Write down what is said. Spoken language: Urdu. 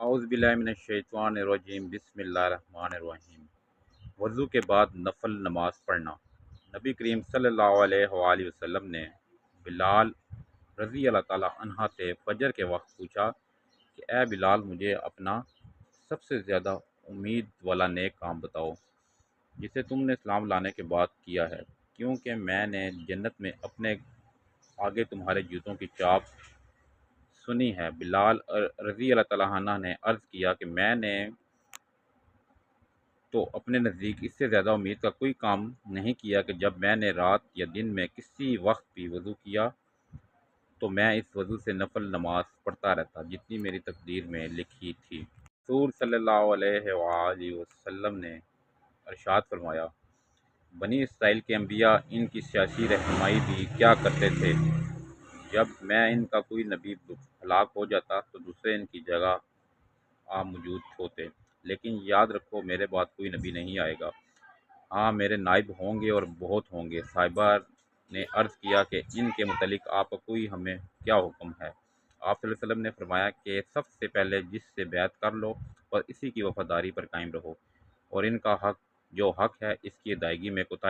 اعوذ باللہ من الشیطان الرجیم بسم اللہ الرحمن الرحیم۔ وضو کے بعد نفل نماز پڑھنا۔ نبی کریم صلی اللہ علیہ وآلہ وسلم نے بلال رضی اللہ تعالی عنہ سے فجر کے وقت پوچھا کہ اے بلال، مجھے اپنا سب سے زیادہ امید والا نیک کام بتاؤ جسے تم نے اسلام لانے کے بعد کیا ہے، کیونکہ میں نے جنت میں اپنے آگے تمہارے جوتوں کی چاپ سنی ہے۔ بلال رضی اللہ تعالیٰ عنہ نے عرض کیا کہ میں نے تو اپنے نزدیک اس سے زیادہ امید کا کوئی کام نہیں کیا کہ جب میں نے رات یا دن میں کسی وقت بھی وضو کیا تو میں اس وضو سے نفل نماز پڑھتا رہتا جتنی میری تقدیر میں لکھی تھی۔ رسول صلی اللہ علیہ وآلہ وسلم نے ارشاد فرمایا، بنی اسرائیل کے انبیاء ان کی سیاسی رہنمائی بھی کیا کرتے تھے، جب میں ان کا کوئی نبی ہلاک ہو جاتا تو دوسرے ان کی جگہ موجود ہوتے، لیکن یاد رکھو میرے بعد کوئی نبی نہیں آئے گا، ہاں میرے نائب ہوں گے اور بہت ہوں گے۔ صحابہ نے عرض کیا کہ ان کے متعلق آپ کا کوئی ہمیں کیا حکم ہے؟ آپ صلی اللہ علیہ وسلم نے فرمایا کہ سب سے پہلے جس سے بیعت کر لو اور اسی کی وفاداری پر قائم رہو، اور ان کا حق جو حق ہے اس کی ادائیگی میں کوتاہی